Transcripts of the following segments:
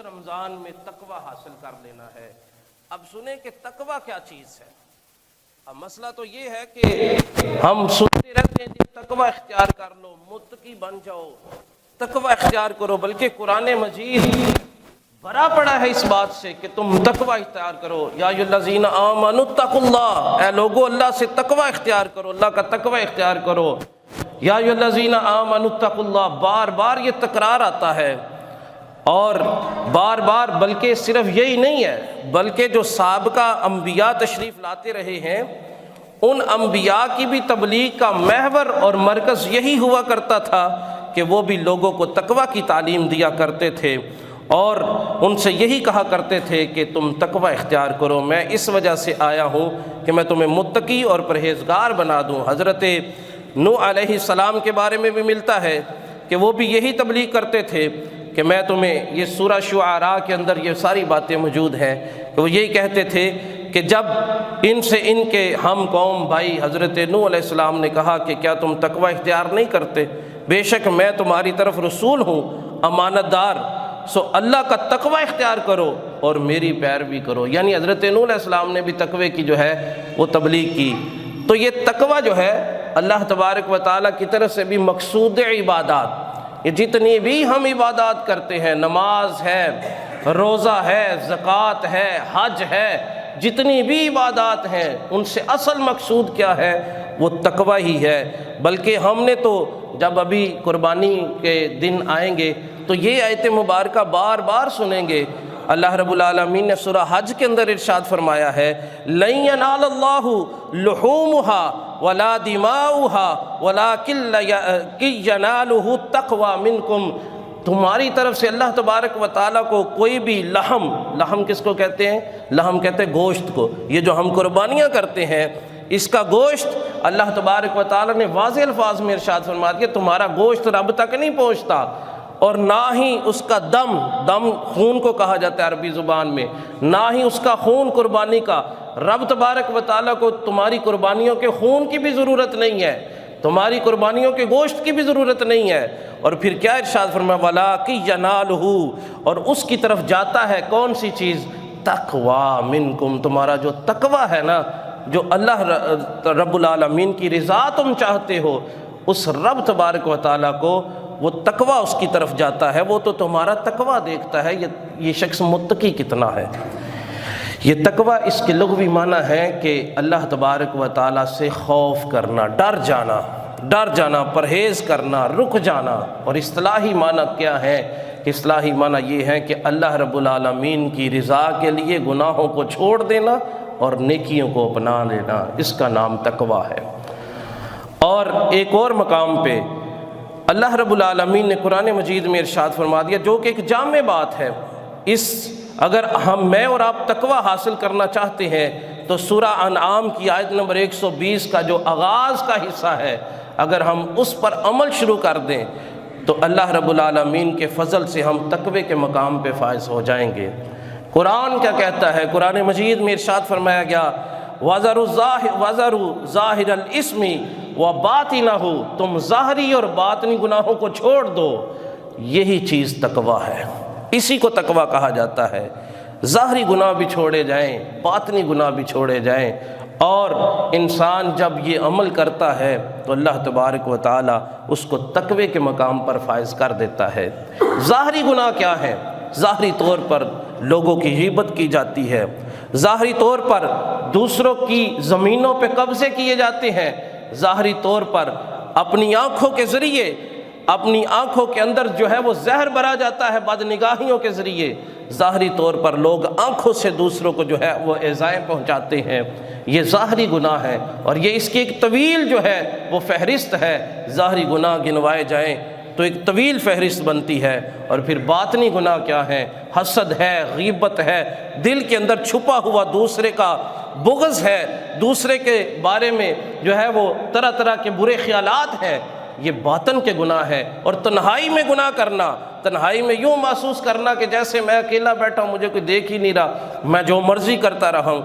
رمضان میں تقوی حاصل کر لینا ہے۔ اب سنیں کہ تقوی کیا چیز ہے۔ اب مسئلہ تو یہ ہے کہ ہم سنتے رہتے ہیں کہ تقوی اختیار کر لو، متقی بن جاؤ، تقوی اختیار کرو، بلکہ قرآن مجید بھرا پڑا ہے اس بات سے کہ تم تقوی اختیار کرو۔ یا ایھا الذین آمنوا اتقوا اللہ، اے لوگو اللہ سے تقوی اختیار کرو، اللہ کا تقوی اختیار کرو۔ یا ایھا الذین آمنوا اتقوا اللہ، بار بار یہ تکرار آتا ہے، اور بار بار، بلکہ صرف یہی نہیں ہے، بلکہ جو سابقہ انبیاء تشریف لاتے رہے ہیں ان انبیاء کی بھی تبلیغ کا محور اور مرکز یہی ہوا کرتا تھا کہ وہ بھی لوگوں کو تقوی کی تعلیم دیا کرتے تھے، اور ان سے یہی کہا کرتے تھے کہ تم تقوی اختیار کرو، میں اس وجہ سے آیا ہوں کہ میں تمہیں متقی اور پرہیزگار بنا دوں۔ حضرت نوح علیہ السلام کے بارے میں بھی ملتا ہے کہ وہ بھی یہی تبلیغ کرتے تھے کہ میں تمہیں، یہ سورہ شعراء کے اندر یہ ساری باتیں موجود ہیں، کہ وہ یہی کہتے تھے کہ جب ان سے ان کے ہم قوم بھائی حضرت نوح علیہ السلام نے کہا کہ کیا تم تقوی اختیار نہیں کرتے، بے شک میں تمہاری طرف رسول ہوں، امانت دار، سو اللہ کا تقوی اختیار کرو اور میری پیروی کرو۔ یعنی حضرت نوح علیہ السلام نے بھی تقوی کی جو ہے وہ تبلیغ کی۔ تو یہ تقوی جو ہے اللہ تبارک و تعالیٰ کی طرف سے بھی مقصود عبادات، یہ جتنی بھی ہم عبادات کرتے ہیں، نماز ہے، روزہ ہے، زکوٰۃ ہے، حج ہے، جتنی بھی عبادات ہیں ان سے اصل مقصود کیا ہے؟ وہ تقوی ہی ہے۔ بلکہ ہم نے تو جب ابھی قربانی کے دن آئیں گے تو یہ آیت مبارکہ بار بار سنیں گے۔ اللہ رب العالمین نے سورہ حج کے اندر ارشاد فرمایا ہے لَن يَنَالَ اللَّهُ لُحُومُهَا وَلَا دِمَاؤُهَا وَلَٰكِن يَنَالُهُ التَّقْوَىٰ مِنكُمْ، تمہاری طرف سے اللہ تبارک و تعالیٰ کو کوئی بھی لحم کس کو کہتے ہیں؟ لحم کہتے ہیں گوشت کو۔ یہ جو ہم قربانیاں کرتے ہیں اس کا گوشت اللہ تبارک و تعالیٰ نے واضح الفاظ میں ارشاد فرما دیا تمہارا گوشت رب تک نہیں پہنچتا، اور نہ ہی اس کا دم خون کو کہا جاتا ہے عربی زبان میں، نہ ہی اس کا خون قربانی کا، رب تبارک و تعالیٰ کو تمہاری قربانیوں کے خون کی بھی ضرورت نہیں ہے، تمہاری قربانیوں کے گوشت کی بھی ضرورت نہیں ہے۔ اور پھر کیا ارشاد فرمایا وَلَٰكِن يَنَالُهُ، اور اس کی طرف جاتا ہے کون سی چیز؟ تقویٰ منکم، تمہارا جو تقویٰ ہے نا، جو اللہ رب العالمین کی رضا تم چاہتے ہو، اس رب تبارک و تعالیٰ کو وہ تقویٰ اس کی طرف جاتا ہے، وہ تو تمہارا تقویٰ دیکھتا ہے یہ شخص متقی کتنا ہے۔ یہ تقویٰ اس کے لغوی معنی ہے کہ اللہ تبارک و تعالیٰ سے خوف کرنا، ڈر جانا، پرہیز کرنا، رک جانا۔ اور اصطلاحی معنی کیا ہے؟ کہ اصطلاحی معنی یہ ہے کہ اللہ رب العالمین کی رضا کے لیے گناہوں کو چھوڑ دینا اور نیکیوں کو اپنا لینا، اس کا نام تقویٰ ہے۔ اور ایک اور مقام پہ اللہ رب العالمین نے قرآن مجید میں ارشاد فرما دیا، جو کہ ایک جامع بات ہے، اگر میں اور آپ تقویٰ حاصل کرنا چاہتے ہیں تو سورہ انعام کی آیت نمبر 120 کا جو آغاز کا حصہ ہے، اگر ہم اس پر عمل شروع کر دیں تو اللہ رب العالمین کے فضل سے ہم تقوی کے مقام پہ فائز ہو جائیں گے۔ قرآن کیا کہتا ہے؟ قرآن مجید میں ارشاد فرمایا گیا وَذَرُوا ظَاهِرَ الْإِثْمِ وَبَاطِنَهُ، تم ظاہری اور باطنی گناہوں کو چھوڑ دو، یہی چیز تقویٰ ہے، اسی کو تقویٰ کہا جاتا ہے۔ ظاہری گناہ بھی چھوڑے جائیں، باطنی گناہ بھی چھوڑے جائیں، اور انسان جب یہ عمل کرتا ہے تو اللہ تبارک و تعالیٰ اس کو تقوی کے مقام پر فائز کر دیتا ہے۔ ظاہری گناہ کیا ہے؟ ظاہری طور پر لوگوں کی غیبت کی جاتی ہے، ظاہری طور پر دوسروں کی زمینوں پہ قبضے کیے جاتے ہیں، ظاہری طور پر اپنی آنکھوں کے ذریعے، اپنی آنکھوں کے اندر جو ہے وہ زہر بھرا جاتا ہے بدنگاہیوں کے ذریعے، ظاہری طور پر لوگ آنکھوں سے دوسروں کو جو ہے وہ ایذائیں پہنچاتے ہیں، یہ ظاہری گناہ ہے۔ اور یہ اس کی ایک طویل جو ہے وہ فہرست ہے، ظاہری گناہ گنوائے جائیں تو ایک طویل فہرست بنتی ہے۔ اور پھر باطنی گناہ کیا ہے؟ حسد ہے، غیبت ہے، دل کے اندر چھپا ہوا دوسرے کا بغض ہے، دوسرے کے بارے میں جو ہے وہ طرح طرح کے برے خیالات ہیں، یہ باطن کے گناہ ہے۔ اور تنہائی میں گناہ کرنا، تنہائی میں یوں محسوس کرنا کہ جیسے میں اکیلا بیٹھا ہوں، مجھے کوئی دیکھ ہی نہیں رہا، میں جو مرضی کرتا رہا ہوں،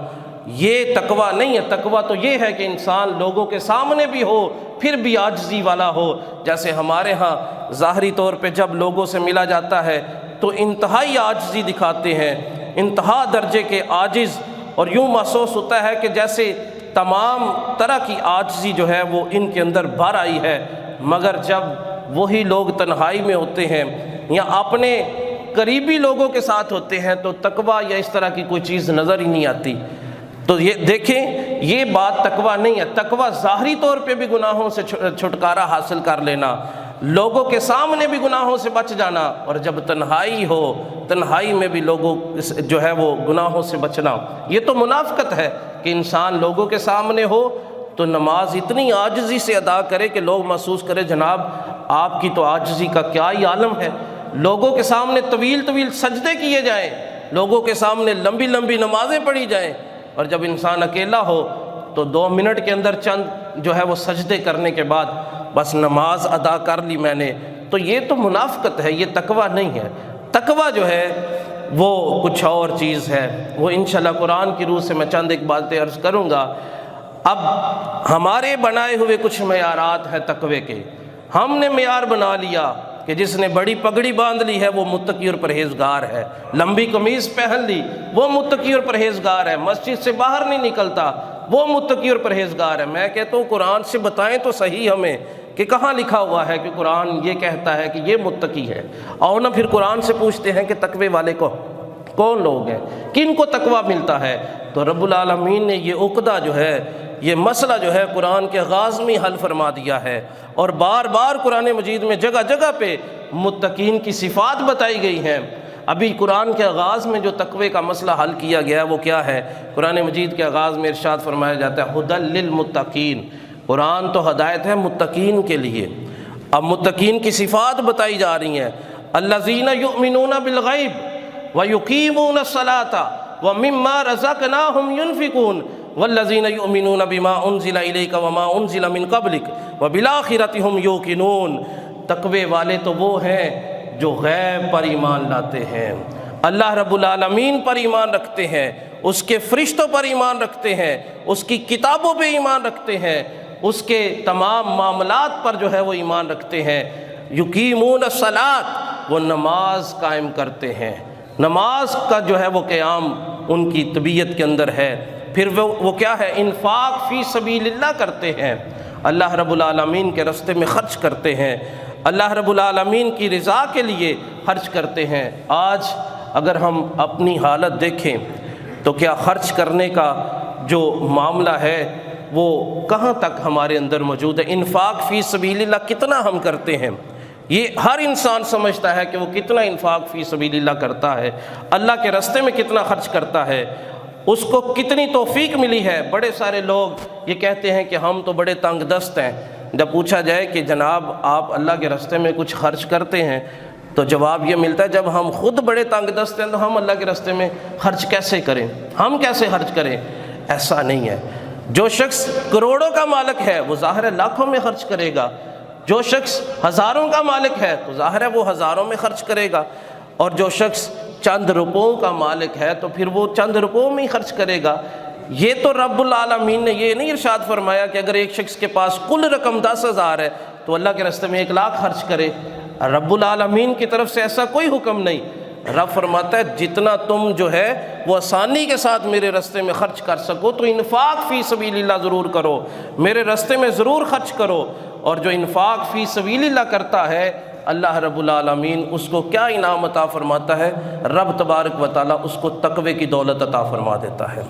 یہ تقویٰ نہیں ہے۔ تقویٰ تو یہ ہے کہ انسان لوگوں کے سامنے بھی ہو پھر بھی عاجزی والا ہو۔ جیسے ہمارے ہاں ظاہری طور پہ جب لوگوں سے ملا جاتا ہے تو انتہائی عاجزی دکھاتے ہیں، انتہا درجے کے عاجز، اور یوں محسوس ہوتا ہے کہ جیسے تمام طرح کی عاجزی جو ہے وہ ان کے اندر بھر آئی ہے۔ مگر جب وہی لوگ تنہائی میں ہوتے ہیں یا اپنے قریبی لوگوں کے ساتھ ہوتے ہیں تو تقویٰ یا اس طرح کی کوئی چیز نظر ہی نہیں آتی۔ تو یہ دیکھیں، یہ بات تقویٰ نہیں ہے۔ تقویٰ ظاہری طور پہ بھی گناہوں سے چھٹکارا حاصل کر لینا، لوگوں کے سامنے بھی گناہوں سے بچ جانا، اور جب تنہائی ہو، تنہائی میں بھی لوگوں جو ہے وہ گناہوں سے بچنا۔ یہ تو منافقت ہے کہ انسان لوگوں کے سامنے ہو تو نماز اتنی عاجزی سے ادا کرے کہ لوگ محسوس کرے جناب آپ کی تو عاجزی کا کیا ہی عالم ہے۔ لوگوں کے سامنے طویل طویل سجدے کیے جائیں، لوگوں کے سامنے لمبی لمبی نمازیں پڑھی جائیں، اور جب انسان اکیلا ہو تو 2 منٹ کے اندر چند جو ہے وہ سجدے کرنے کے بعد بس نماز ادا کر لی میں نے، تو یہ تو منافقت ہے، یہ تقویٰ نہیں ہے۔ تقویٰ جو ہے وہ کچھ اور چیز ہے، وہ انشاءاللہ قرآن کی روح سے میں چند ایک باتیں عرض کروں گا۔ اب ہمارے بنائے ہوئے کچھ معیارات ہیں تقوی کے، ہم نے معیار بنا لیا کہ جس نے بڑی پگڑی باندھ لی ہے وہ متقی اور پرہیزگار ہے، لمبی قمیض پہن لی وہ متقی اور پرہیزگار ہے، مسجد سے باہر نہیں نکلتا وہ متقی اور پرہیزگار ہے۔ میں کہتا ہوں قرآن سے بتائیں تو صحیح ہمیں کہ کہاں لکھا ہوا ہے کہ قرآن یہ کہتا ہے کہ یہ متقی ہے، اور نہ پھر قرآن سے پوچھتے ہیں کہ تقوی والے کون لوگ ہیں، کن کو تقوی ملتا ہے۔ تو رب العالمین نے یہ عقدہ جو ہے، یہ مسئلہ جو ہے قرآن کے آغاز میں حل فرما دیا ہے، اور بار بار قرآن مجید میں جگہ جگہ پہ متقین کی صفات بتائی گئی ہیں۔ ابھی قرآن کے آغاز میں جو تقوی کا مسئلہ حل کیا گیا ہے وہ کیا ہے؟ قرآن مجید کے آغاز میں ارشاد فرمایا جاتا ہے ھدی للمتقین، قرآن تو ہدایت ہے متقین کے لیے۔ اب متقین کی صفات بتائی جا رہی ہیں، الذین یؤمنون بالغیب ویقیمون الصلاۃ ومما رزقناہم ینفقون والذین یؤمنون بما انزل الیک وما انزل من قبلک وبالآخرۃ ھم یوقنون۔ تقوی والے تو وہ ہیں جو غیب پر ایمان لاتے ہیں، اللہ رب العالمین پر ایمان رکھتے ہیں، اس کے فرشتوں پر ایمان رکھتے ہیں، اس کی کتابوں پہ ایمان رکھتے ہیں، اس کے تمام معاملات پر جو ہے وہ ایمان رکھتے ہیں۔ یقیمون الصلاۃ، وہ نماز قائم کرتے ہیں، نماز کا جو ہے وہ قیام ان کی طبیعت کے اندر ہے۔ پھر وہ کیا ہے؟ انفاق فی سبیل اللہ کرتے ہیں، اللہ رب العالمین کے راستے میں خرچ کرتے ہیں، اللہ رب العالمین کی رضا کے لیے خرچ کرتے ہیں۔ آج اگر ہم اپنی حالت دیکھیں تو کیا خرچ کرنے کا جو معاملہ ہے وہ کہاں تک ہمارے اندر موجود ہے؟ انفاق فی سبیل اللہ کتنا ہم کرتے ہیں؟ یہ ہر انسان سمجھتا ہے کہ وہ کتنا انفاق فی سبیل اللہ کرتا ہے، اللہ کے راستے میں کتنا خرچ کرتا ہے، اس کو کتنی توفیق ملی ہے۔ بڑے سارے لوگ یہ کہتے ہیں کہ ہم تو بڑے تنگ دست ہیں۔ جب پوچھا جائے کہ جناب آپ اللہ کے راستے میں کچھ خرچ کرتے ہیں تو جواب یہ ملتا ہے جب ہم خود بڑے تنگ دست ہیں تو ہم اللہ کے راستے میں خرچ کیسے کریں، ہم کیسے خرچ کریں؟ ایسا نہیں ہے۔ جو شخص کروڑوں کا مالک ہے وہ ظاہر ہے لاکھوں میں خرچ کرے گا، جو شخص ہزاروں کا مالک ہے تو ظاہر ہے وہ ہزاروں میں خرچ کرے گا، اور جو شخص چند روپوں کا مالک ہے تو پھر وہ چند روپوں میں ہی خرچ کرے گا۔ یہ تو رب العالمین نے یہ نہیں ارشاد فرمایا کہ اگر ایک شخص کے پاس کل رقم 10,000 ہے تو اللہ کے راستے میں 1 لاکھ خرچ کرے۔ رب العالمین کی طرف سے ایسا کوئی حکم نہیں۔ رب فرماتا ہے جتنا تم جو ہے وہ آسانی کے ساتھ میرے راستے میں خرچ کر سکو تو انفاق فی سبیل اللہ ضرور کرو، میرے راستے میں ضرور خرچ کرو۔ اور جو انفاق فی سبیل اللہ کرتا ہے اللہ رب العالمین اس کو کیا انعام عطا فرماتا ہے؟ رب تبارک و تعالیٰ اس کو تقوی کی دولت عطا فرما دیتا ہے۔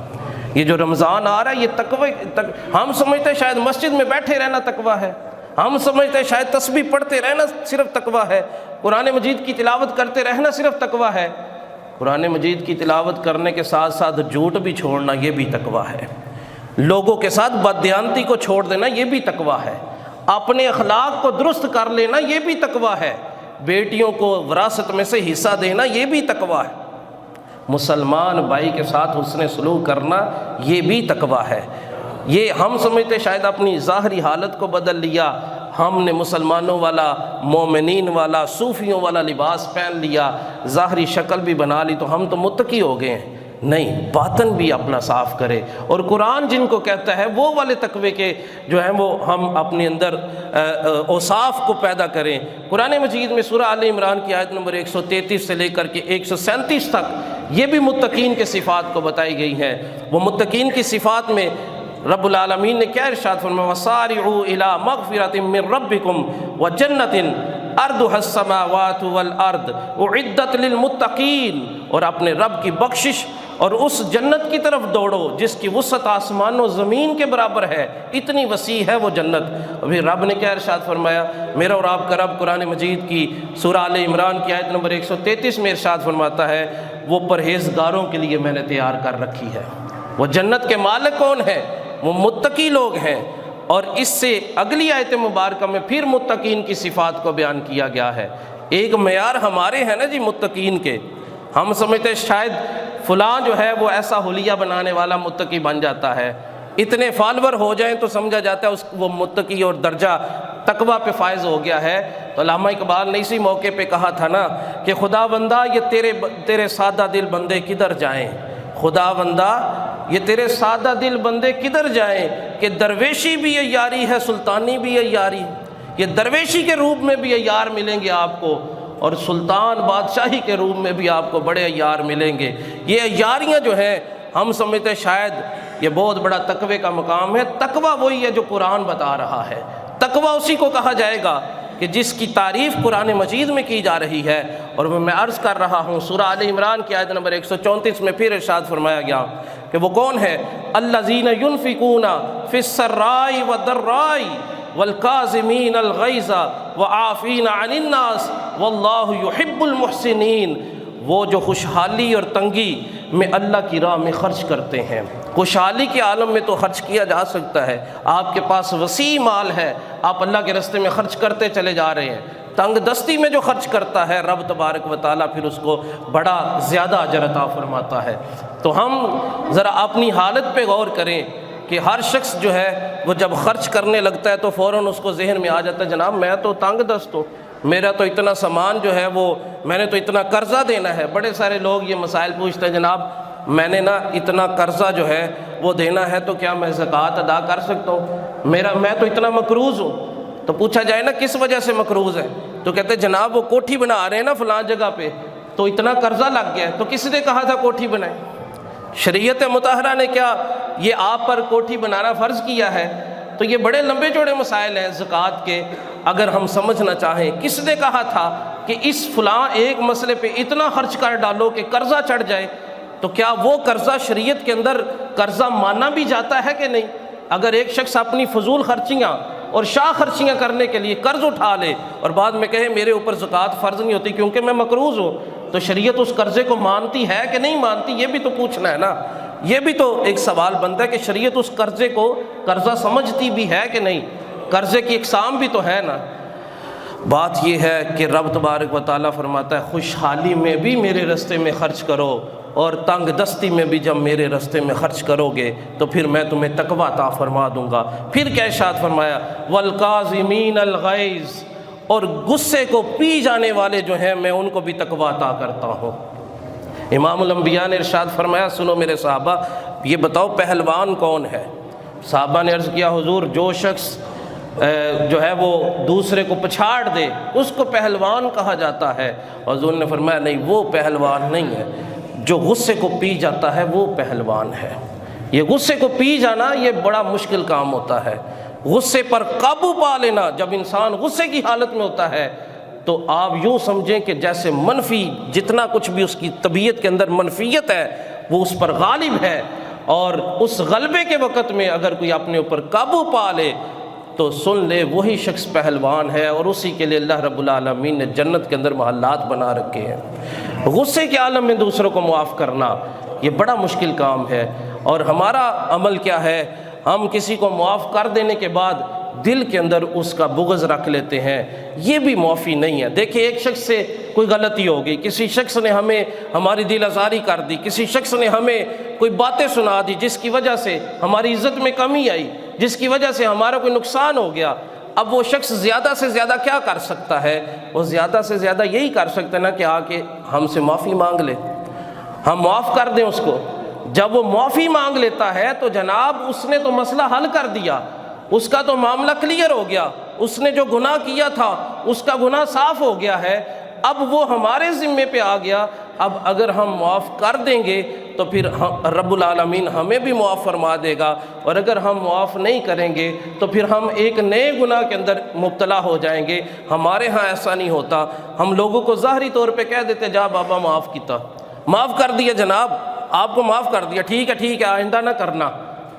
یہ جو رمضان آ رہا ہے یہ تقوی، ہم سمجھتے ہیں شاید مسجد میں بیٹھے رہنا تقوی ہے، ہم سمجھتے ہیں شاید تسبیح پڑھتے رہنا صرف تقوی ہے، قرآن مجید کی تلاوت کرتے رہنا صرف تقوی ہے۔ قرآن مجید کی تلاوت کرنے کے ساتھ ساتھ جھوٹ بھی چھوڑنا یہ بھی تقوی ہے، لوگوں کے ساتھ بددیانتی کو چھوڑ دینا یہ بھی تقوی ہے، اپنے اخلاق کو درست کر لینا یہ بھی تقوی ہے، بیٹیوں کو وراثت میں سے حصہ دینا یہ بھی تقوی ہے، مسلمان بھائی کے ساتھ حسن سلوک کرنا یہ بھی تقوی ہے۔ یہ ہم سمجھتے شاید اپنی ظاہری حالت کو بدل لیا، ہم نے مسلمانوں والا، مومنین والا، صوفیوں والا لباس پہن لیا، ظاہری شکل بھی بنا لی تو ہم تو متقی ہو گئے ہیں۔ نہیں، باطن بھی اپنا صاف کرے۔ اور قرآن جن کو کہتا ہے وہ والے تقوی کے جو ہیں وہ ہم اپنے اندر اوصاف کو پیدا کریں۔ قرآن مجید میں سورہ آل عمران کی آیت نمبر 133 سے لے کر کے 137 تک یہ بھی متقین کے صفات کو بتائی گئی ہیں۔ وہ متقین کی صفات میں رب العالمین نے کیا ارشاد فرمایا؟ وَسَارِعُوا إِلَىٰ مَغْفِرَةٍ مِّن رَّبِّكُمْ وَجَنَّةٍ أَرْضُهَا السَّمَاوَاتُ وَالْأَرْضُ أُعِدَّتْ لِلْمُتَّقِينَ، اور اپنے رب کی بخشش اور اس جنت کی طرف دوڑو جس کی وسعت آسمان و زمین کے برابر ہے، اتنی وسیع ہے وہ جنت۔ ابھی رب نے کیا ارشاد فرمایا؟ میرا اور آپ کا رب قرآن مجید کی سورہ آل عمران کی آیت نمبر 133 میں ارشاد فرماتا ہے وہ پرہیزگاروں کے لیے میں نے تیار کر رکھی ہے۔ وہ جنت کے مالک کون ہیں؟ وہ متقی لوگ ہیں۔ اور اس سے اگلی آیت مبارکہ میں پھر متقین کی صفات کو بیان کیا گیا ہے۔ ایک معیار ہمارے ہیں نا جی متقین کے، ہم سمجھتے شاید فلاں جو ہے وہ ایسا حلیہ بنانے والا متقی بن جاتا ہے، اتنے فالور ہو جائیں تو سمجھا جاتا ہے وہ متقی اور درجہ تقویٰ پہ فائز ہو گیا ہے۔ تو علامہ اقبال نے اسی موقع پہ کہا تھا نا کہ خدا بندہ یہ تیرے سادہ دل بندے کدھر جائیں، خدا بندہ یہ تیرے سادہ دل بندے کدھر جائیں کہ درویشی بھی عیاری ہے، سلطانی بھی عیاری، یہ درویشی کے روپ میں بھی عیار ملیں گے آپ کو، اور سلطان بادشاہی کے روپ میں بھی آپ کو بڑے عیار ملیں گے۔ یہ عیاریاں جو ہیں ہم سمجھتے شاید یہ بہت بڑا تقوی کا مقام ہے۔ تقوی وہی ہے جو قرآن بتا رہا ہے، تقوی اسی کو کہا جائے گا کہ جس کی تعریف قرآن مجید میں کی جا رہی ہے۔ اور میں عرض کر رہا ہوں سورہ آل عمران کی آیت نمبر 134 میں پھر ارشاد فرمایا گیا کہ وہ کون ہے؟ الذین ینفقون فی السراء والضراء والکاظمین الغیظ وعافین عن الناس واللہ یحب المحسنین، وہ جو خوشحالی اور تنگی میں اللہ کی راہ میں خرچ کرتے ہیں۔ خوشحالی کے عالم میں تو خرچ کیا جا سکتا ہے، آپ کے پاس وسیع مال ہے، آپ اللہ کے راستے میں خرچ کرتے چلے جا رہے ہیں۔ تنگ دستی میں جو خرچ کرتا ہے رب تبارک و تعالیٰ پھر اس کو بڑا زیادہ اجر عطا فرماتا ہے۔ تو ہم ذرا اپنی حالت پہ غور کریں کہ ہر شخص جو ہے وہ جب خرچ کرنے لگتا ہے تو فوراً اس کو ذہن میں آ جاتا ہے جناب میں تو تنگ دست ہوں، میرا تو اتنا سامان جو ہے وہ میں نے تو اتنا قرضہ دینا ہے۔ بڑے سارے لوگ یہ مسائل پوچھتے ہیں جناب میں نے نا اتنا قرضہ جو ہے وہ دینا ہے تو کیا میں زکوٰۃ ادا کر سکتا ہوں؟ میں تو اتنا مقروض ہوں۔ تو پوچھا جائے نا کس وجہ سے مقروض ہے، تو کہتے ہیں جناب وہ کوٹھی بنا رہے ہیں نا فلاں جگہ پہ تو اتنا قرضہ لگ گیا ہے۔ تو کس نے کہا تھا کوٹھی بنائیں؟ شریعت مطہرہ نے کیا یہ آپ پر کوٹھی بنانا فرض کیا ہے؟ تو یہ بڑے لمبے چوڑے مسائل ہیں زکوٰۃ کے، اگر ہم سمجھنا چاہیں کس نے کہا تھا کہ اس فلاں ایک مسئلے پہ اتنا خرچ کر ڈالو کہ قرضہ چڑھ جائے، تو کیا وہ قرضہ شریعت کے اندر قرضہ مانا بھی جاتا ہے کہ نہیں؟ اگر ایک شخص اپنی فضول خرچیاں اور شاہ خرچیاں کرنے کے لیے قرض اٹھا لے اور بعد میں کہے میرے اوپر زکوٰۃ فرض نہیں ہوتی کیونکہ میں مقروض ہوں، تو شریعت اس قرضے کو مانتی ہے کہ نہیں مانتی؟ یہ بھی تو پوچھنا ہے نا، یہ بھی تو ایک سوال بنتا ہے کہ شریعت اس قرضے کو قرضہ سمجھتی بھی ہے کہ نہیں؟ قرضے کی اقسام بھی تو ہے نا۔ بات یہ ہے کہ رب تبارک و تعالیٰ فرماتا ہے خوشحالی میں بھی میرے راستے میں خرچ کرو اور تنگ دستی میں بھی جب میرے راستے میں خرچ کرو گے تو پھر میں تمہیں تقویٰ عطا فرما دوں گا۔ پھر کیا ارشاد فرمایا؟ والکاظمین الغیظ، اور غصے کو پی جانے والے جو ہیں میں ان کو بھی تقویٰ عطا کرتا ہوں۔ امام الانبیاء نے ارشاد فرمایا سنو میرے صحابہ یہ بتاؤ پہلوان کون ہے؟ صحابہ نے عرض کیا حضور جو شخص جو ہے وہ دوسرے کو پچھاڑ دے اس کو پہلوان کہا جاتا ہے۔ حضور نے فرمایا نہیں وہ پہلوان نہیں ہے، جو غصے کو پی جاتا ہے وہ پہلوان ہے۔ یہ غصے کو پی جانا یہ بڑا مشکل کام ہوتا ہے، غصے پر قابو پا لینا۔ جب انسان غصے کی حالت میں ہوتا ہے تو آپ یوں سمجھیں کہ جیسے منفی جتنا کچھ بھی اس کی طبیعت کے اندر منفیت ہے وہ اس پر غالب ہے، اور اس غلبے کے وقت میں اگر کوئی اپنے اوپر قابو پا لے تو سن لے وہی شخص پہلوان ہے، اور اسی کے لیے اللہ رب العالمین نے جنت کے اندر محلات بنا رکھے ہیں۔ غصے کے عالم میں دوسروں کو معاف کرنا یہ بڑا مشکل کام ہے، اور ہمارا عمل کیا ہے؟ ہم کسی کو معاف کر دینے کے بعد دل کے اندر اس کا بغض رکھ لیتے ہیں، یہ بھی معافی نہیں ہے۔ دیکھیں ایک شخص سے کوئی غلطی ہو گئی، کسی شخص نے ہمیں ہماری دل آزاری کر دی، کسی شخص نے ہمیں کوئی باتیں سنا دی جس کی وجہ سے ہماری عزت میں کمی آئی، جس کی وجہ سے ہمارا کوئی نقصان ہو گیا۔ اب وہ شخص زیادہ سے زیادہ کیا کر سکتا ہے؟ وہ زیادہ سے زیادہ یہی کر سکتا ہے نا کہ آ کے ہم سے معافی مانگ لے، ہم معاف کر دیں اس کو۔ جب وہ معافی مانگ لیتا ہے تو جناب اس نے تو مسئلہ حل کر دیا، اس کا تو معاملہ کلیئر ہو گیا، اس نے جو گناہ کیا تھا اس کا گناہ صاف ہو گیا ہے، اب وہ ہمارے ذمے پہ آ گیا۔ اب اگر ہم معاف کر دیں گے تو پھر رب العالمین ہمیں بھی معاف فرما دے گا، اور اگر ہم معاف نہیں کریں گے تو پھر ہم ایک نئے گناہ کے اندر مبتلا ہو جائیں گے۔ ہمارے ہاں ایسا نہیں ہوتا، ہم لوگوں کو ظاہری طور پہ کہہ دیتے جا بابا معاف کیتا، معاف کر دیا جناب، آپ کو معاف کر دیا، ٹھیک ہے آئندہ نہ کرنا،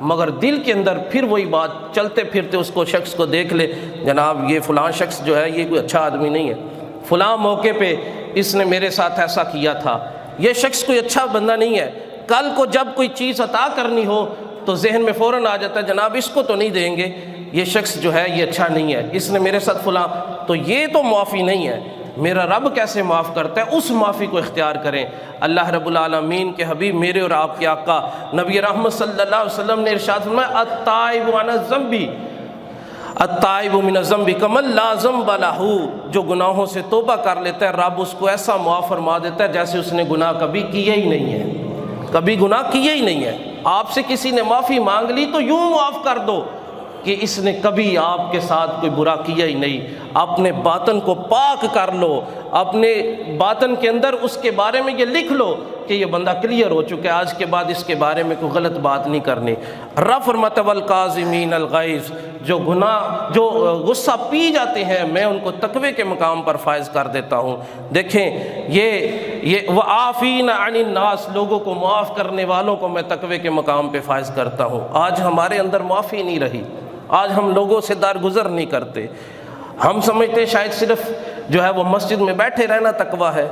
مگر دل کے اندر پھر وہی بات چلتے پھرتے اس کو شخص کو دیکھ لے، جناب یہ فلاں شخص جو ہے یہ کوئی اچھا آدمی نہیں ہے، فلاں موقع پہ اس نے میرے ساتھ ایسا کیا تھا، یہ شخص کوئی اچھا بندہ نہیں ہے۔ کل کو جب کوئی چیز عطا کرنی ہو تو ذہن میں فوراً آ جاتا ہے جناب اس کو تو نہیں دیں گے، یہ شخص جو ہے یہ اچھا نہیں ہے، اس نے میرے ساتھ فلاں، تو یہ تو معافی نہیں ہے۔ میرا رب کیسے معاف کرتا ہے، اس معافی کو اختیار کریں۔ اللہ رب العالمین کے حبیب میرے اور آپ کے آقا نبی رحمت صلی اللہ علیہ وسلم نے ارشاد فرمایا التائب عن الذنب التائب من الذنب کمن لا ذنب لہ، جو گناہوں سے توبہ کر لیتا ہے رب اس کو ایسا معاف فرما دیتا ہے جیسے اس نے گناہ کبھی کیا ہی نہیں ہے، کبھی گناہ کیا ہی نہیں ہے۔ آپ سے کسی نے معافی مانگ لی تو یوں معاف کر دو کہ اس نے کبھی آپ کے ساتھ کوئی برا کیا ہی نہیں۔ اپنے باطن کو پاک کر لو، اپنے باطن کے اندر اس کے بارے میں یہ لکھ لو کہ یہ بندہ کلیئر ہو چکا ہے، آج کے بعد اس کے بارے میں کوئی غلط بات نہیں کرنی۔ رب فرماتا والکاظمین الغیظ، جو غصہ پی جاتے ہیں میں ان کو تقوی کے مقام پر فائز کر دیتا ہوں۔ دیکھیں یہ وعافین عن الناس، لوگوں کو معاف کرنے والوں کو میں تقوی کے مقام پہ فائز کرتا ہوں۔ آج ہمارے اندر معافی نہیں رہی، آج ہم لوگوں سے درگزر نہیں کرتے، ہم سمجھتے شاید صرف جو ہے وہ مسجد میں بیٹھے رہنا تقویٰ ہے۔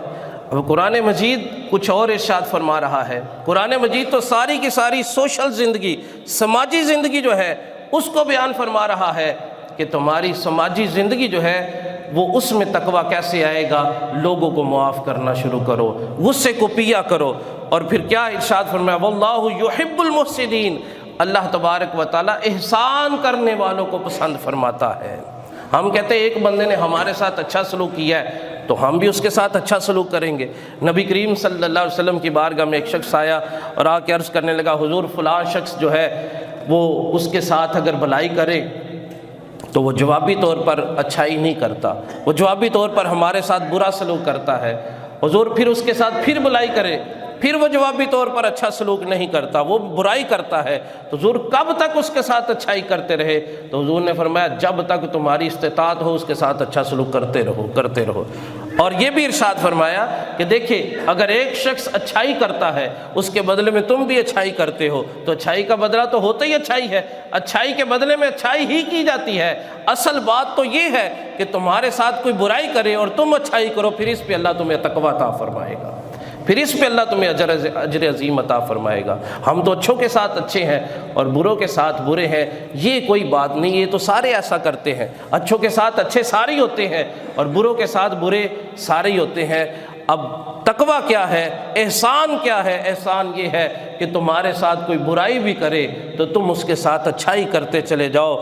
اب قرآن مجید کچھ اور ارشاد فرما رہا ہے، قرآن مجید تو ساری کی ساری سوشل زندگی، سماجی زندگی جو ہے اس کو بیان فرما رہا ہے کہ تمہاری سماجی زندگی جو ہے وہ اس میں تقویٰ کیسے آئے گا، لوگوں کو معاف کرنا شروع کرو، غصے کو پیا کرو۔ اور پھر کیا ارشاد فرمایا واللہ یحب المحسنین، اللہ تبارک و تعالیٰ احسان کرنے والوں کو پسند فرماتا ہے۔ ہم کہتے ہیں ایک بندے نے ہمارے ساتھ اچھا سلوک کیا ہے تو ہم بھی اس کے ساتھ اچھا سلوک کریں گے۔ نبی کریم صلی اللہ علیہ وسلم کی بارگاہ میں ایک شخص آیا اور آ کے عرض کرنے لگا حضور فلاں شخص جو ہے وہ اس کے ساتھ اگر بھلائی کرے تو وہ جوابی طور پر اچھائی نہیں کرتا، وہ جوابی طور پر ہمارے ساتھ برا سلوک کرتا ہے۔ حضور پھر اس کے ساتھ پھر بھلائی کرے، پھر وہ جوابی طور پر اچھا سلوک نہیں کرتا، وہ برائی کرتا ہے، تو حضور کب تک اس کے ساتھ اچھائی کرتے رہے؟ تو حضور نے فرمایا جب تک تمہاری استطاعت ہو اس کے ساتھ اچھا سلوک کرتے رہو۔ اور یہ بھی ارشاد فرمایا کہ دیکھیں اگر ایک شخص اچھائی کرتا ہے اس کے بدلے میں تم بھی اچھائی کرتے ہو تو اچھائی کا بدلہ تو ہوتا ہی اچھائی ہے، اچھائی کے بدلے میں اچھائی ہی کی جاتی ہے۔ اصل بات تو یہ ہے کہ تمہارے ساتھ کوئی برائی کرے اور تم اچھائی کرو، پھر اس پہ اللہ تمہیں تقویٰ عطا فرمائے گا، پھر اس پہ اللہ تمہیں اجر عظیم عطا فرمائے گا۔ ہم تو اچھوں کے ساتھ اچھے ہیں اور بروں کے ساتھ برے ہیں، یہ کوئی بات نہیں، یہ تو سارے ایسا کرتے ہیں، اچھوں کے ساتھ اچھے سارے ہی ہوتے ہیں اور بروں کے ساتھ برے سارے ہی ہوتے ہیں۔ اب تقویٰ کیا ہے، احسان کیا ہے؟ احسان یہ ہے کہ تمہارے ساتھ کوئی برائی بھی کرے تو تم اس کے ساتھ اچھائی کرتے چلے جاؤ،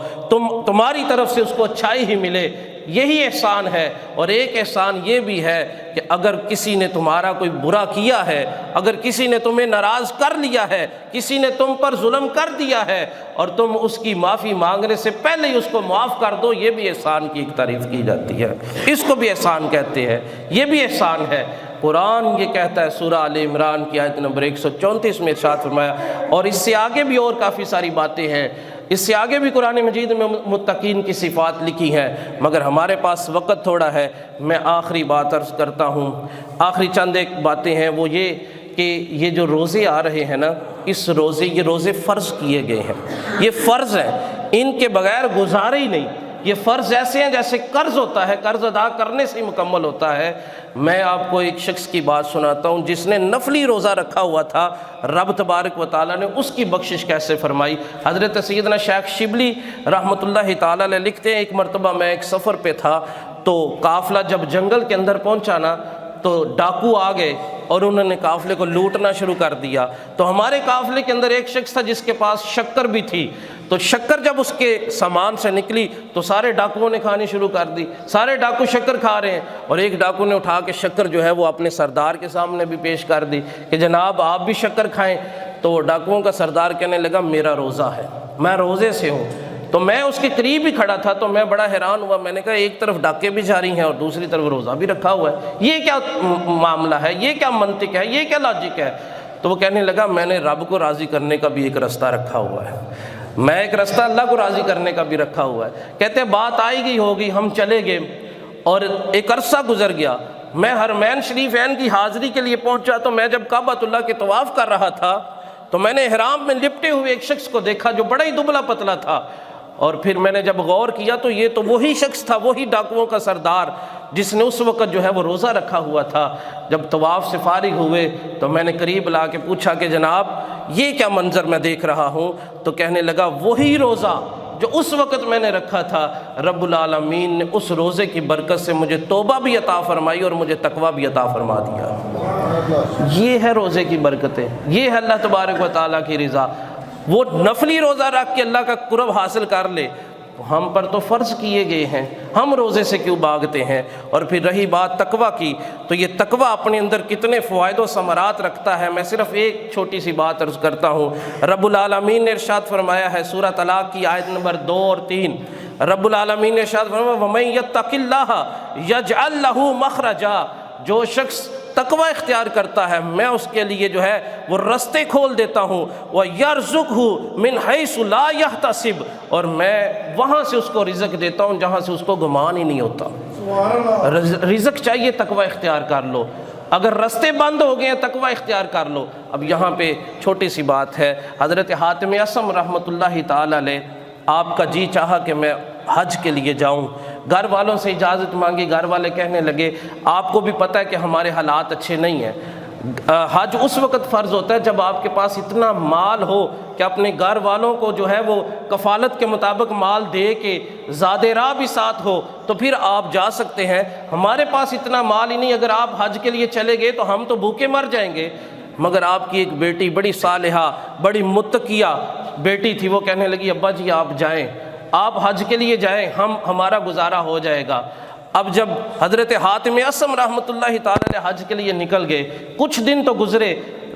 تمہاری طرف سے اس کو اچھائی ہی ملے، یہی احسان ہے۔ اور ایک احسان یہ بھی ہے کہ اگر کسی نے تمہارا کوئی برا کیا ہے، اگر کسی نے تمہیں ناراض کر لیا ہے، کسی نے تم پر ظلم کر دیا ہے اور تم اس کی معافی مانگنے سے پہلے ہی اس کو معاف کر دو، یہ بھی احسان کی ایک تعریف کی جاتی ہے، اس کو بھی احسان کہتے ہیں، یہ بھی احسان ہے۔ قرآن یہ کہتا ہے سورہ آل عمران کی آیت نمبر 134 میں ارشاد فرمایا، اور اس سے آگے بھی اور کافی ساری باتیں ہیں، اس سے آگے بھی قرآن مجید میں متقین کی صفات لکھی ہیں، مگر ہمارے پاس وقت تھوڑا ہے، میں آخری بات عرض کرتا ہوں۔ آخری چند ایک باتیں ہیں، وہ یہ کہ یہ جو روزے آ رہے ہیں نا، یہ روزے فرض کیے گئے ہیں، یہ فرض ہیں، ان کے بغیر گزارے ہی نہیں۔ یہ فرض ایسے ہیں جیسے قرض ہوتا ہے، قرض ادا کرنے سے ہی مکمل ہوتا ہے۔ میں آپ کو ایک شخص کی بات سناتا ہوں جس نے نفلی روزہ رکھا ہوا تھا، رب تبارک و تعالیٰ نے اس کی بخشش کیسے فرمائی۔ حضرت سیدنا شیخ شبلی رحمۃ اللہ تعالیٰ علیہ لکھتے ہیں ایک مرتبہ میں ایک سفر پہ تھا تو قافلہ جب جنگل کے اندر پہنچا نا تو ڈاکو آ گئے اور انہوں نے قافلے کو لوٹنا شروع کر دیا۔ تو ہمارے قافلے کے اندر ایک شخص تھا جس کے پاس شکر بھی تھی، تو شکر جب اس کے سامان سے نکلی تو سارے ڈاکوؤں نے کھانی شروع کر دی، سارے ڈاکو شکر کھا رہے ہیں، اور ایک ڈاکو نے اٹھا کے شکر جو ہے وہ اپنے سردار کے سامنے بھی پیش کر دی کہ جناب آپ بھی شکر کھائیں۔ تو وہ ڈاکوؤں کا سردار کہنے لگا میرا روزہ ہے، میں روزے سے ہوں۔ تو میں اس کے قریب ہی کھڑا تھا تو میں بڑا حیران ہوا، میں نے کہا ایک طرف ڈاکے بھی جاری ہیں اور دوسری طرف روزہ بھی رکھا ہوا ہے، یہ کیا معاملہ ہے، یہ کیا منطق ہے، یہ کیا لاجک ہے؟ تو وہ کہنے لگا میں نے رب کو راضی کرنے کا بھی ایک رستہ رکھا ہوا ہے، میں ایک رستہ اللہ کو راضی کرنے کا بھی رکھا ہوا ہے۔ کہتے ہیں بات آئی گئی ہوگی، ہم چلے گئے اور ایک عرصہ گزر گیا، میں حرمین شریفین کی حاضری کے لیے پہنچا تو میں جب کعبۃ اللہ کے طواف کر رہا تھا تو میں نے احرام میں لپٹے ہوئے ایک شخص کو دیکھا جو بڑا ہی دبلا پتلا تھا، اور پھر میں نے جب غور کیا تو یہ تو وہی شخص تھا، وہی ڈاکوؤں کا سردار جس نے اس وقت جو ہے وہ روزہ رکھا ہوا تھا۔ جب طواف سے فارغ ہوئے تو میں نے قریب لا کے پوچھا کہ جناب یہ کیا منظر میں دیکھ رہا ہوں؟ تو کہنے لگا وہی روزہ جو اس وقت میں نے رکھا تھا، رب العالمین نے اس روزے کی برکت سے مجھے توبہ بھی عطا فرمائی اور مجھے تقویٰ بھی عطا فرما دیا۔ یہ ہے روزے کی برکتیں، یہ ہے اللہ تبارک و تعالیٰ کی رضا۔ وہ نفلی روزہ رکھ کے اللہ کا قرب حاصل کر لے، ہم پر تو فرض کیے گئے ہیں، ہم روزے سے کیوں بھاگتے ہیں؟ اور پھر رہی بات تقویٰ کی، تو یہ تقویٰ اپنے اندر کتنے فوائد و ثمرات رکھتا ہے، میں صرف ایک چھوٹی سی بات عرض کرتا ہوں۔ رب العالمین نے ارشاد فرمایا ہے سورہ طلاق کی آیت نمبر 2 اور 3، رب العالمین نے ارشاد فرمایا وَمَن يَتَّقِ اللَّهَ يَجْعَلْ لَهُ مَخْرَجًا، جو شخص تقوی اختیار کرتا ہے میں اس کے لیے جو ہے وہ رستے کھول دیتا ہوں، وَيَرْزُقْهُ مِنْ حَيْثُ لَا يَحْتَسِبُ، اور میں وہاں سے اس کو رزق دیتا ہوں جہاں سے اس کو گمان ہی نہیں ہوتا۔ رزق چاہیے تقوی اختیار کر لو، اگر رستے بند ہو گئے ہیں تقوی اختیار کر لو۔ اب یہاں پہ چھوٹی سی بات ہے، حضرت حاتم اصم رحمۃ اللہ تعالی علیہ، آپ کا جی چاہا کہ میں حج کے لیے جاؤں، گھر والوں سے اجازت مانگی، گھر والے کہنے لگے آپ کو بھی پتہ ہے کہ ہمارے حالات اچھے نہیں ہیں، حج اس وقت فرض ہوتا ہے جب آپ کے پاس اتنا مال ہو کہ اپنے گھر والوں کو جو ہے وہ کفالت کے مطابق مال دے کے زاد راہ بھی ساتھ ہو تو پھر آپ جا سکتے ہیں، ہمارے پاس اتنا مال ہی نہیں، اگر آپ حج کے لیے چلے گئے تو ہم تو بھوکے مر جائیں گے۔ مگر آپ کی ایک بیٹی بڑی صالحہ بڑی متقیہ بیٹی تھی، وہ کہنے لگی ابا جی آپ جائیں، آپ حج کے لیے جائیں، ہمارا گزارا ہو جائے گا۔ اب جب حضرت حاتم اصم رحمۃ اللہ تعالی علیہ حج کے لیے نکل گئے، کچھ دن تو گزرے،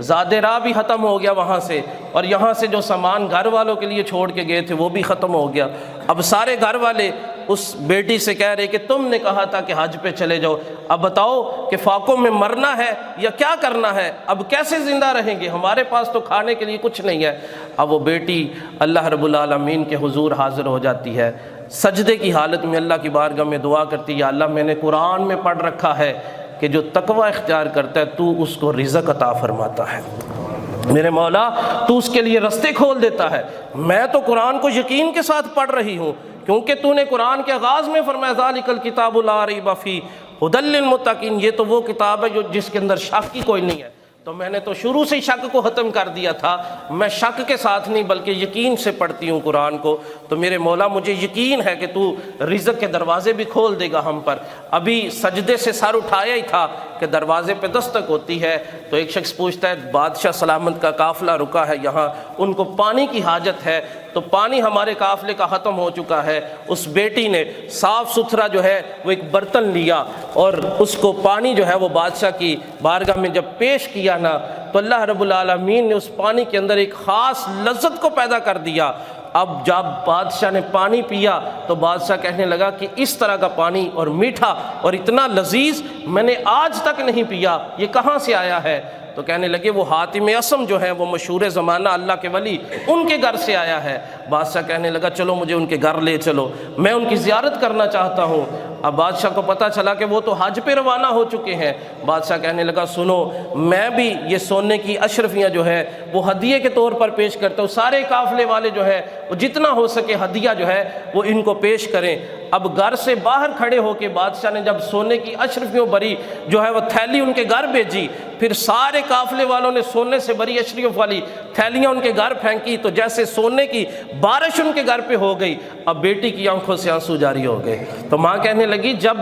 زاد راہ بھی ختم ہو گیا وہاں سے، اور یہاں سے جو سامان گھر والوں کے لیے چھوڑ کے گئے تھے وہ بھی ختم ہو گیا۔ اب سارے گھر والے اس بیٹی سے کہہ رہے کہ تم نے کہا تھا کہ حج پہ چلے جاؤ، اب بتاؤ کہ فاقوں میں مرنا ہے یا کیا کرنا ہے، اب کیسے زندہ رہیں گے، ہمارے پاس تو کھانے کے لیے کچھ نہیں ہے۔ اب وہ بیٹی اللہ رب العالمین کے حضور حاضر ہو جاتی ہے، سجدے کی حالت میں اللہ کی بارگاہ میں دعا کرتی ہے، یا اللہ میں نے قرآن میں پڑھ رکھا ہے کہ جو تقوی اختیار کرتا ہے تو اس کو رزق عطا فرماتا ہے، میرے مولا تو اس کے لیے رستے کھول دیتا ہے۔ میں تو قرآن کو یقین کے ساتھ پڑھ رہی ہوں کیونکہ تو نے قرآن کے آغاز میں فرمایا ذالک الکتاب لا ریب فیہ ھدی للمتقین، یہ تو وہ کتاب ہے جو جس کے اندر شک کی کوئی نہیں ہے۔ تو میں نے تو شروع سے شک کو ختم کر دیا تھا، میں شک کے ساتھ نہیں بلکہ یقین سے پڑھتی ہوں قرآن کو، تو میرے مولا مجھے یقین ہے کہ تو رزق کے دروازے بھی کھول دے گا ہم پر۔ ابھی سجدے سے سر اٹھایا ہی تھا کہ دروازے پہ دستک ہوتی ہے، تو ایک شخص پوچھتا ہے بادشاہ سلامت کا قافلہ رکا ہے یہاں، ان کو پانی کی حاجت ہے، تو پانی ہمارے قافلے کا ختم ہو چکا ہے۔ اس بیٹی نے صاف ستھرا جو ہے وہ ایک برتن لیا اور اس کو پانی جو ہے وہ بادشاہ کی بارگاہ میں جب پیش کیا نا تو اللہ رب العالمین نے اس پانی کے اندر ایک خاص لذت کو پیدا کر دیا۔ اب جب بادشاہ نے پانی پیا تو بادشاہ کہنے لگا کہ اس طرح کا پانی اور میٹھا اور اتنا لذیذ میں نے آج تک نہیں پیا، یہ کہاں سے آیا ہے؟ تو کہنے لگے وہ حاتم اصم جو ہیں وہ مشہور زمانہ اللہ کے ولی، ان کے گھر سے آیا ہے۔ بادشاہ کہنے لگا چلو مجھے ان کے گھر لے چلو، میں ان کی زیارت کرنا چاہتا ہوں۔ اب بادشاہ کو پتہ چلا کہ وہ تو حج پہ روانہ ہو چکے ہیں۔ بادشاہ کہنے لگا سنو میں بھی یہ سونے کی اشرفیاں جو ہے وہ ہدیے کے طور پر پیش کرتا ہوں، سارے قافلے والے جو ہے وہ جتنا ہو سکے ہدیہ جو ہے وہ ان کو پیش کریں۔ اب گھر سے باہر کھڑے ہو کے بادشاہ نے جب سونے کی اشرفیوں بھری جو ہے وہ تھیلی ان کے گھر بھیجی، پھر سارے قافلے والوں نے سونے سے بھری اشرفیوں والی تھیلیاں ان کے گھر پھینکی، تو جیسے سونے کی بارش ان کے گھر پہ ہو گئی۔ اب بیٹی کی آنکھوں سے آنسو جاری ہو گئے، تو ماں کہنے لگی جب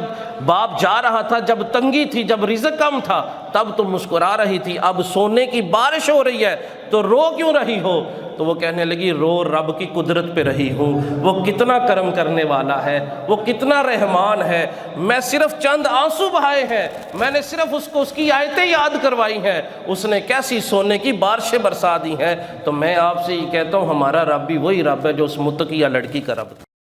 باپ جا رہا تھا، جب تنگی تھی، جب رزق کم تھا تب تم مسکرا رہی تھی، اب سونے کی بارش ہو رہی ہے تو رو کیوں رہی ہو؟ تو وہ کہنے لگی رو رب کی قدرت پہ رہی ہوں، وہ کتنا کرم کرنے والا ہے، وہ کتنا رحمان ہے، میں صرف چند آنسو بہائے ہیں، میں نے صرف اس کو اس کی آیتیں یاد کروائی ہیں، اس نے کیسی سونے کی بارشیں برسا دی ہیں۔ ہے، تو میں آپ سے یہ کہتا ہوں ہمارا رب بھی وہی رب ہے جو اس متقیہ لڑکی کا رب تھا۔